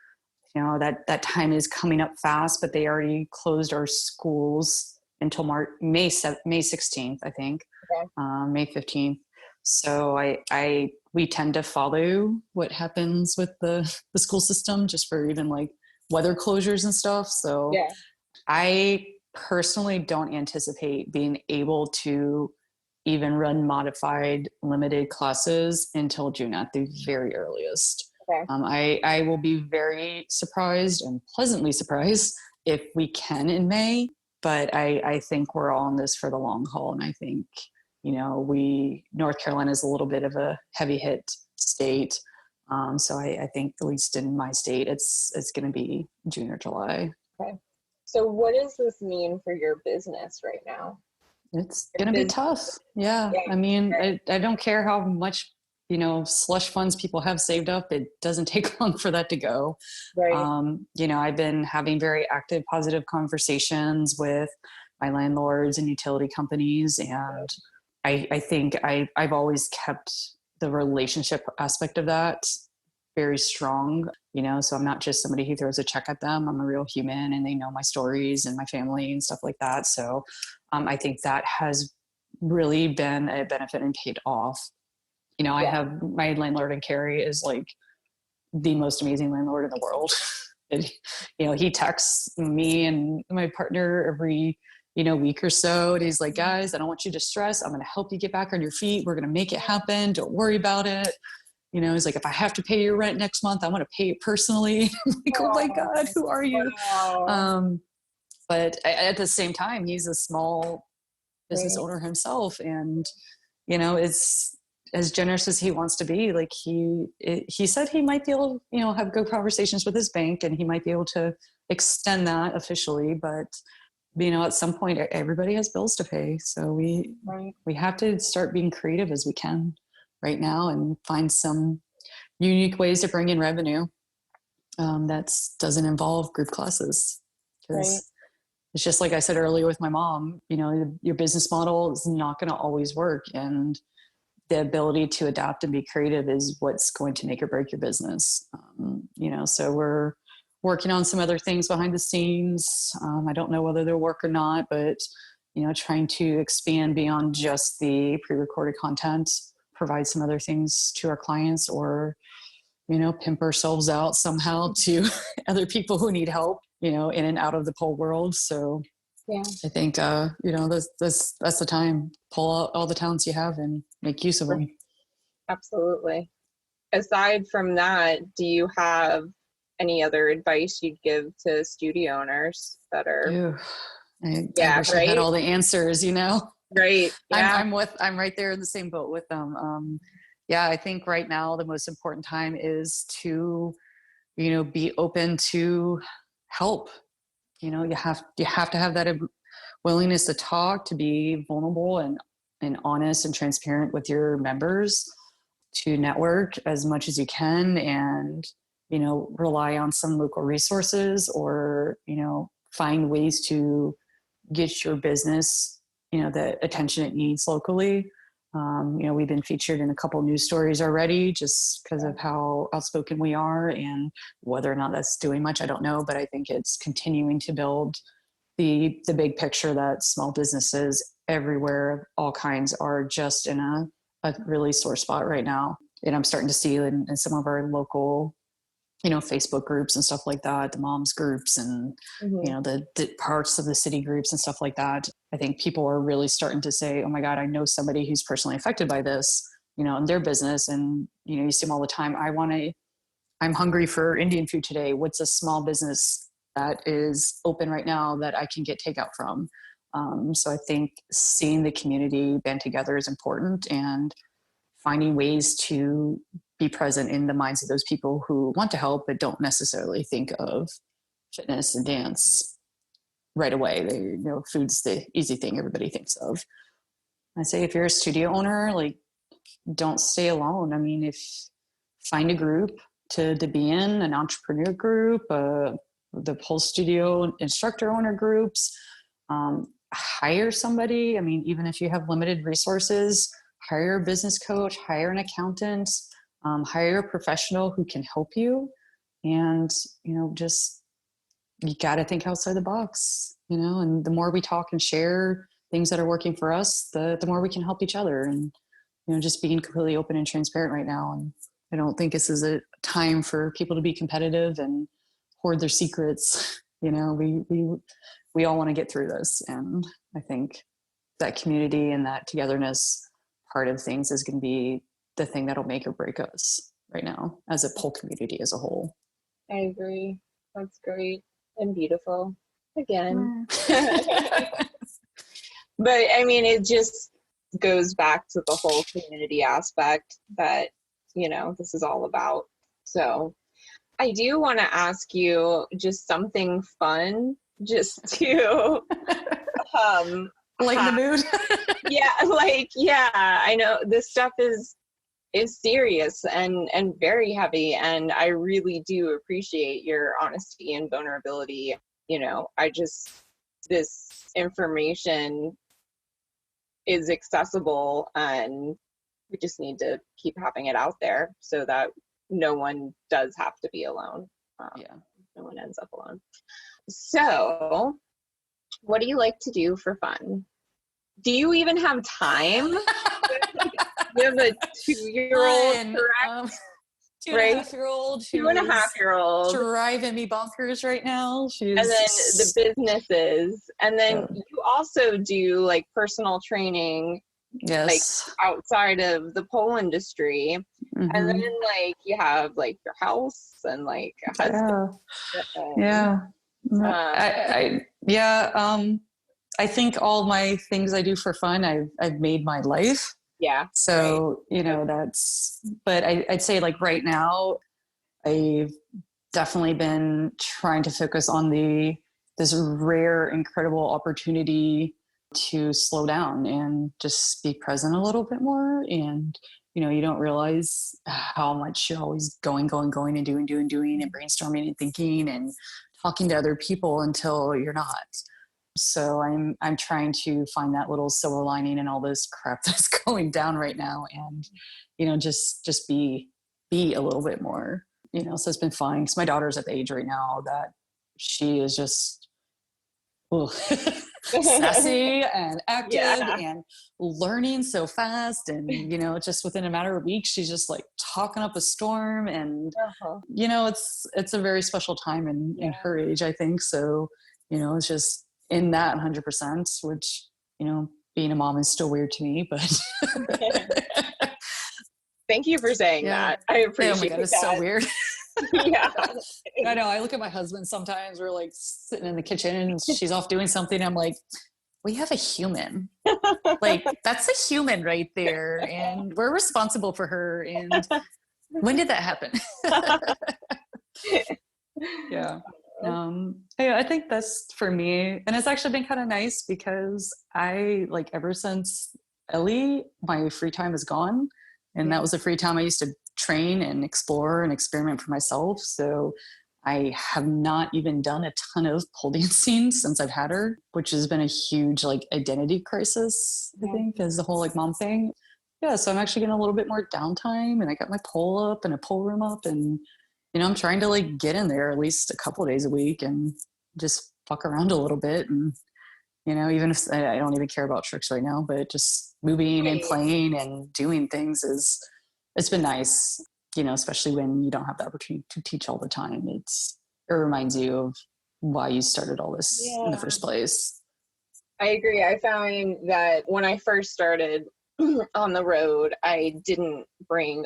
You know, that time is coming up fast, but they already closed our schools until May 16th, I think, Okay. May 15th. So we tend to follow what happens with the school system, just for even like weather closures and stuff. So Yeah. I personally don't anticipate being able to even run modified limited classes until June at the very earliest. Okay. I will be very surprised and pleasantly surprised if we can in May, but I think we're all in this for the long haul. And I think, you know, North Carolina is a little bit of a heavy hit state. So I think at least in my state, it's going to be June or July. Okay. So what does this mean for your business right now? It's going to be tough. Yeah. Yeah. I mean, Right. I don't care how much, you know, slush funds people have saved up. It doesn't take long for that to go. Right. You know, I've been having very active, positive conversations with my landlords and utility companies. And I think I've always kept the relationship aspect of that very strong, you know, so I'm not just somebody who throws a check at them. I'm a real human and they know my stories and my family and stuff like that. So I think that has really been a benefit and paid off. You know, I have my landlord in Cary is like the most amazing landlord in the world. And, you know, he texts me and my partner every, you know, week or so. And he's like, guys, I don't want you to stress. I'm going to help you get back on your feet. We're going to make it happen. Don't worry about it. You know, he's like, if I have to pay your rent next month, I want to pay it personally. I'm like, oh my God, who are you? Wow. But at the same time, he's a small business Right. owner himself. And, you know, it's as generous as he wants to be. Like he said he might be able to, you know, have good conversations with his bank and he might be able to extend that officially. But, you know, at some point, everybody has bills to pay. So we have to start being creative as we can right now and find some unique ways to bring in revenue that doesn't involve group classes. Because it's just like I said earlier with my mom, you know, your business model is not going to always work. And the ability to adapt and be creative is what's going to make or break your business. You know, so we're working on some other things behind the scenes. I don't know whether they'll work or not, but, you know, trying to expand beyond just the pre-recorded content, provide some other things to our clients, or, you know, pimp ourselves out somehow to other people who need help, you know, in and out of the pole world. So I think, you know, that's the time. Pull out all the talents you have and make use of them. Absolutely. Aside from that, do you have any other advice you'd give to studio owners that are? I wish I had all the answers, you know. Right. Yeah. I'm right there in the same boat with them. Yeah, I think right now the most important time is to, you know, be open to help. You know, you have to have that willingness to talk, to be vulnerable and honest and transparent with your members, to network as much as you can, and, you know, rely on some local resources, or, you know, find ways to get your business, you know, the attention it needs locally. You know, we've been featured in a couple news stories already just because of how outspoken we are, and whether or not that's doing much, I don't know, but I think it's continuing to build the big picture that small businesses everywhere of all kinds are just in a really sore spot right now. And I'm starting to see in some of our local, you know, Facebook groups and stuff like that, the moms groups and, you know, the parts of the city groups and stuff like that. I think people are really starting to say, oh my God, I know somebody who's personally affected by this, you know, in their business. And, you know, you see them all the time. I'm hungry for Indian food today. What's a small business that is open right now that I can get takeout from? So I think seeing the community band together is important, and finding ways to be present in the minds of those people who want to help but don't necessarily think of fitness and dance right away. They, you know, food's the easy thing everybody thinks of. I say if you're a studio owner, like, don't stay alone. I mean, find a group to be in, an entrepreneur group, a the pole studio instructor owner groups. Hire somebody. I mean, even if you have limited resources, hire a business coach, hire an accountant, hire a professional who can help you. And, just, you got to think outside the box, and the more we talk and share things that are working for us, the more we can help each other. And, just being completely open and transparent right now. And I don't think this is a time for people to be competitive and hoard their secrets. We all want to get through this. And I think that community and that togetherness part of things is going to be the thing that'll make or break us right now as a pole community as a whole. I agree. That's great and beautiful again. But I mean, it just goes back to the whole community aspect that, this is all about. So I do want to ask you just something fun, just to lighten the mood. I know this stuff is serious and very heavy, and I really do appreciate your honesty and vulnerability. This information is accessible, and we just need to keep having it out there so that no one does have to be alone. No one ends up alone. So what do you like to do for fun? Do you even have time? You have a 2-year-old, correct? Two and a half year old driving me bonkers right now. And then the businesses, and then you also do like personal training, like outside of the pole industry. Mm-hmm. And then like you have like your house and like a husband. I think all my things I do for fun, I've made my life. Yeah. So, but I'd say like right now, I've definitely been trying to focus on this rare, incredible opportunity to slow down and just be present a little bit more. And, you don't realize how much you're always going and doing and brainstorming and thinking and talking to other people until you're not. So I'm trying to find that little silver lining in all this crap that's going down right now, and just be a little bit more, so it's been fun because my daughter's at the age right now that she is just sassy and active and learning so fast, and just within a matter of weeks she's just like talking up a storm, and it's a very special time in her age, I think. So it's just in that 100%, which, being a mom is still weird to me, but thank you for saying that. I appreciate it. Oh my God, it's so weird. Yeah. I know. I look at my husband sometimes, we're like sitting in the kitchen and she's off doing something. I'm like, we have a human. Like, that's a human right there. And we're responsible for her. And when did that happen? Yeah. I think that's for me. And it's actually been kind of nice because ever since Ellie, my free time is gone. And that was the free time I used to train and explore and experiment for myself. So I have not even done a ton of pole dancing since I've had her, which has been a huge identity crisis, I think, as the whole mom thing. Yeah. So I'm actually getting a little bit more downtime, and I got my pole up and a pole room up, and I'm trying to get in there at least a couple of days a week and just fuck around a little bit. And, even if I don't even care about tricks right now, but just moving and playing and doing things it's been nice, especially when you don't have the opportunity to teach all the time. It reminds you of why you started all this in the first place. I agree. I found that when I first started on the road, I didn't bring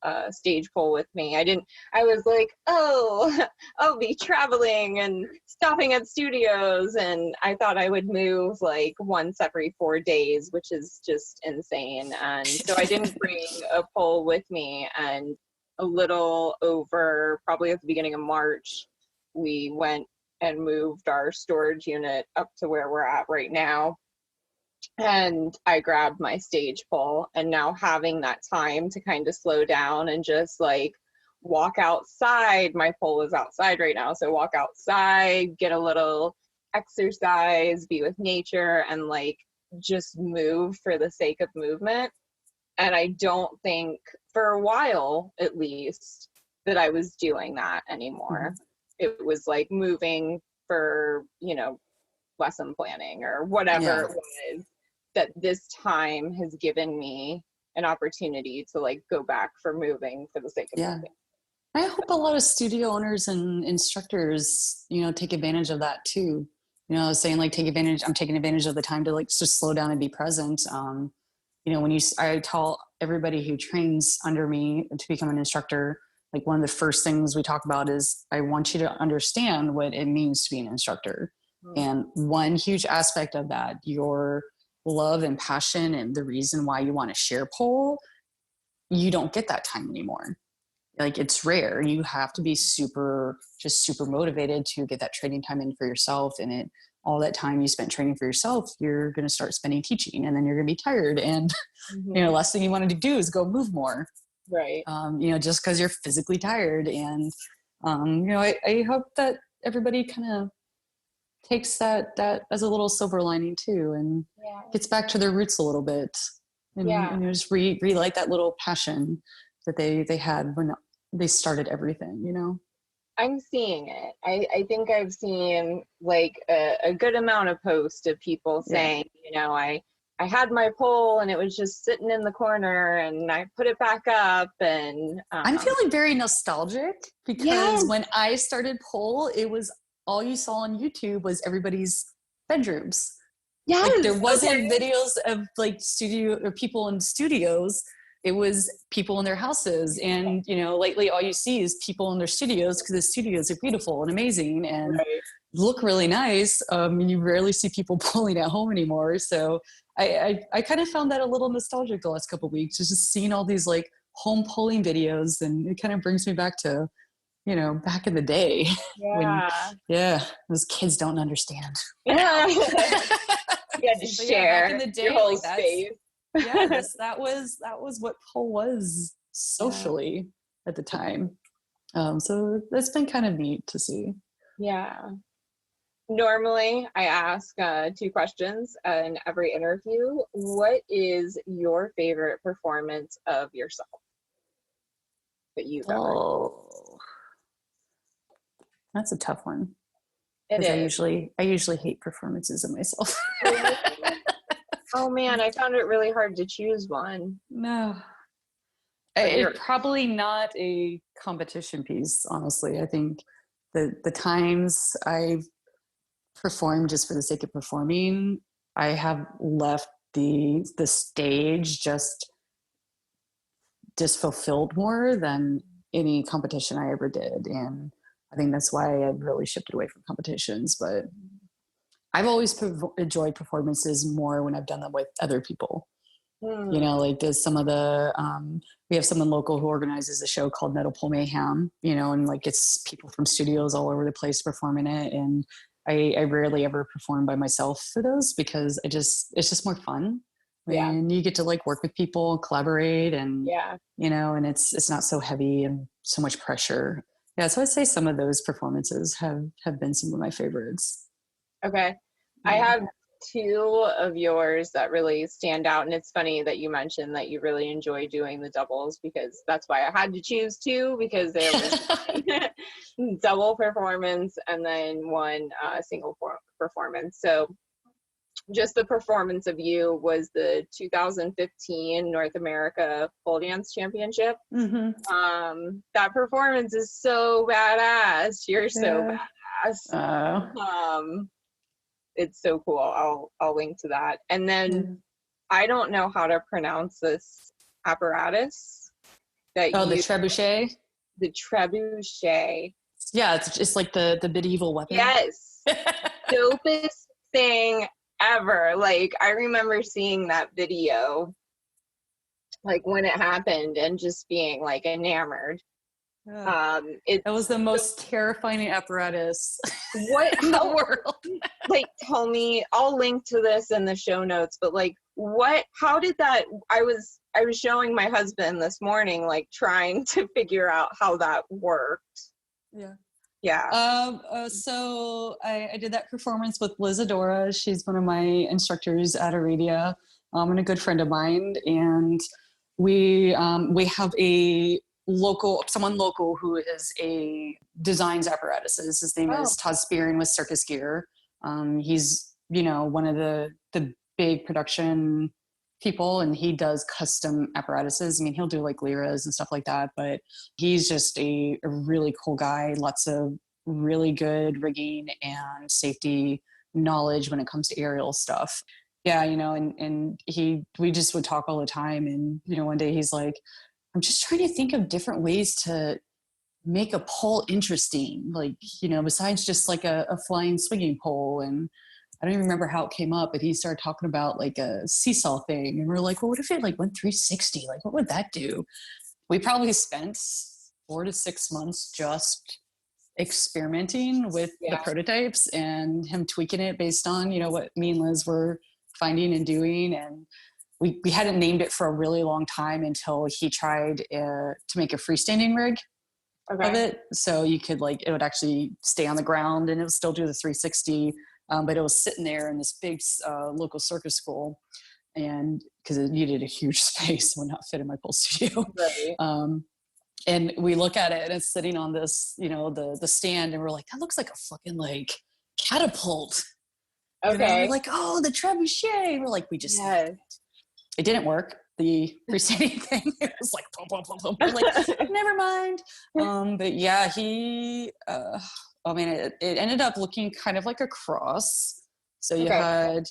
a stage pole with me. I was like, I'll be traveling and stopping at studios, and I thought I would move once every 4 days, which is just insane. And so I didn't bring a pole with me, and a little over, probably at the beginning of March, we went and moved our storage unit up to where we're at right now. And I grabbed my stage pole, and now having that time to kind of slow down and just walk outside. My pole is outside right now. So walk outside, get a little exercise, be with nature, and like just move for the sake of movement. And I don't think, for a while at least, that I was doing that anymore. It was like moving for, you know, lesson planning or whatever it was, that this time has given me an opportunity to like go back for moving for the sake of moving. I hope a lot of studio owners and instructors, you know, take advantage of that too. You know, I was saying like I'm taking advantage of the time to like just slow down and be present. You know, I tell everybody who trains under me to become an instructor, like one of the first things we talk about is I want you to understand what it means to be an instructor. And one huge aspect of that, your love and passion and the reason why you want to share pole, you don't get that time anymore. Like it's rare. You have to be super motivated to get that training time in for yourself. And all that time you spent training for yourself, you're going to start spending teaching, and then you're going to be tired. And, you know, last thing you want to do is go move more. Right. You know, just because you're physically tired. And, you know, I hope that everybody kind of takes that as a little silver lining too, and gets back to their roots a little bit, and just relight that little passion that they had when they started everything, you know. I'm seeing it. I think I've seen like a good amount of posts of people saying, you know, I had my pole and it was just sitting in the corner and I put it back up, and I'm feeling very nostalgic because when I started pole, it was all you saw on YouTube was everybody's bedrooms. Like there wasn't videos of like studio or people in studios. It was people in their houses. And, you know, lately all you see is people in their studios because the studios are beautiful and amazing and look really nice. You rarely see people pulling at home anymore. So I kind of found that a little nostalgic the last couple of weeks, just seeing all these like home pulling videos, and it kind of brings me back to, you know, back in the day. When, those kids don't understand. You had to share back in the day, your whole space. That was what pole was socially at the time. So that's been kind of neat to see. Normally I ask 2 questions in every interview. What is your favorite performance of yourself that you've ever? That's a tough one. It is. I usually hate performances of myself. Oh man, I found it really hard to choose one. No. It's probably not a competition piece, honestly. I think the times I've performed just for the sake of performing, I have left the stage just fulfilled more than any competition I ever did. And I think that's why I've really shifted away from competitions. But I've always enjoyed performances more when I've done them with other people. You know, like there's some of the, we have someone local who organizes a show called Metal Pole Mayhem, you know, and like it's people from studios all over the place performing it. And I rarely ever perform by myself for those because it's just more fun. When you get to like work with people, collaborate, and, you know, and it's not so heavy and so much pressure. So I'd say some of those performances have been some of my favorites. Okay. I have 2 of yours that really stand out, and it's funny that you mentioned that you really enjoy doing the doubles, because that's why I had to choose 2, because there was double performance and then one single performance. So just the performance of you was the 2015 North America Pole Dance Championship. That performance is so badass. You're so badass. It's so cool. I'll link to that. And then I don't know how to pronounce this apparatus that the trebuchet. The trebuchet. Yeah, it's just like the medieval weapon. Yes. Dopest thing ever. Like I remember seeing that video like when it happened and just being like enamored. It was the most terrifying apparatus in the world. Like tell me, I'll link to this in the show notes, but like how did that, I was showing my husband this morning, like trying to figure out how that worked. Yeah. Yeah. So I did that performance with Liz Adora. She's one of my instructors at Aradia, and a good friend of mine. And we have someone local who is designs apparatuses. His name is Todd Spearing with Circus Gear. He's, one of the big production people, and he does custom apparatuses. I mean, he'll do like liras and stuff like that, but he's just a really cool guy. Lots of really good rigging and safety knowledge when it comes to aerial stuff. Yeah, and we just would talk all the time. And, one day he's like, I'm just trying to think of different ways to make a pole interesting, like, besides just like a flying swinging pole. And I don't even remember how it came up, but he started talking about like a seesaw thing. And we're like, well, what if it like went 360? Like, what would that do? We probably spent 4 to 6 months just experimenting with the prototypes and him tweaking it based on, what me and Liz were finding and doing. And we hadn't named it for a really long time until he tried to make a freestanding rig of it. So you could it would actually stay on the ground and it would still do the 360. But it was sitting there in this big local circus school, and because it needed a huge space, would not fit in my pole studio. Right. And we look at it and it's sitting on this, the stand, and we're like, that looks like a fucking like catapult. Okay. We're like, oh, the trebuchet. We're like, we just it didn't work. The freestanding thing, it was like boom, boom, boom, boom. We're like, never mind. But yeah, he it ended up looking kind of like a cross. So you had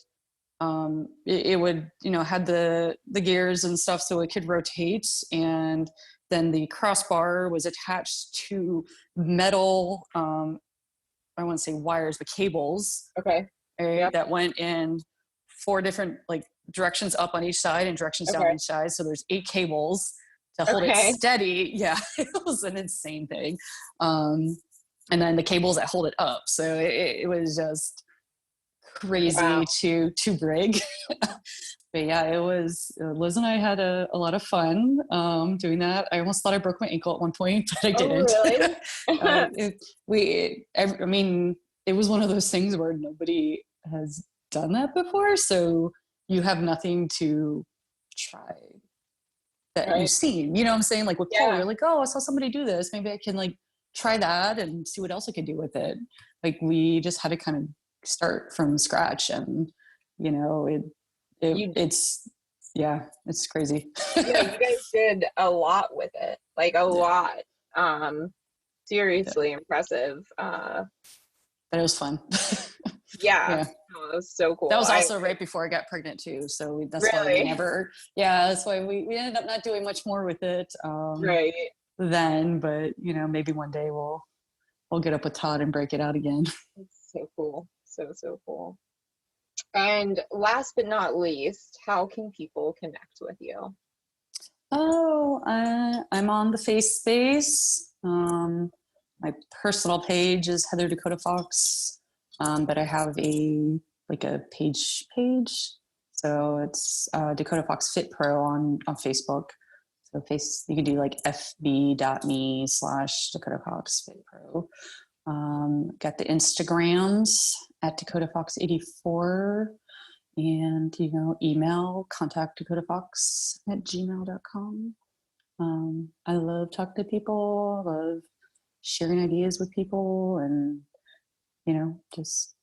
it would, had the gears and stuff so it could rotate, and then the crossbar was attached to metal, I wouldn't say wires, but cables. That went in 4 different like directions up on each side and directions down on each side. So there's 8 cables to hold it steady. Yeah, it was an insane thing. And then the cables that hold it up. So it was just crazy to rig. But yeah, it was, Liz and I had a lot of fun doing that. I almost thought I broke my ankle at one point, but I didn't. Really? It was one of those things where nobody has done that before. So you have nothing to try that you've seen. You know what I'm saying? Like with pole, you're like, oh, I saw somebody do this. Maybe I can like try that and see what else I could do with it. Like we just had to kind of start from scratch, and it's crazy. Yeah, you guys did a lot with it, like a lot. Seriously impressive. But it was fun. Yeah. Oh, that was so cool. That was also right before I got pregnant too. So that's why we never, that's why we ended up not doing much more with it. Then, but maybe one day we'll get up with Todd and break it out again. It's so cool. So cool. And last but not least, how can people connect with you? Oh, I'm on the face space. My personal page is Heather Dakota Fox. But I have a page. So it's Dakota Fox Fit Pro on Facebook. So you can do like fb.me/Dakota Fox Fit Pro. Got the Instagrams at Dakota Fox 84, and email contact dakotafox@gmail.com. I love talking to people. I love sharing ideas with people, and just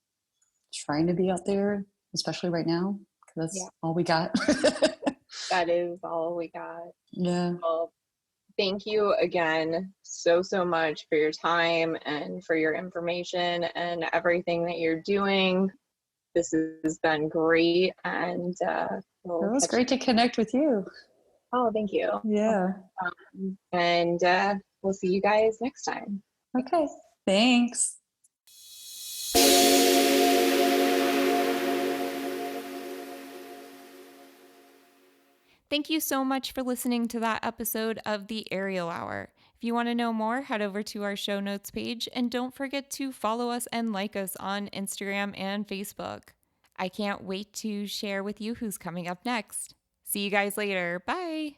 trying to be out there, especially right now, because that's all we got. That is all we got. Yeah. Well, thank you again so much for your time and for your information and everything that you're doing. This has been great, and it was great to connect with you. Oh, thank you. Yeah. And we'll see you guys next time. Okay. Thanks. Thank you so much for listening to that episode of the Aerial Hour. If you want to know more, head over to our show notes page, and don't forget to follow us and like us on Instagram and Facebook. I can't wait to share with you who's coming up next. See you guys later. Bye.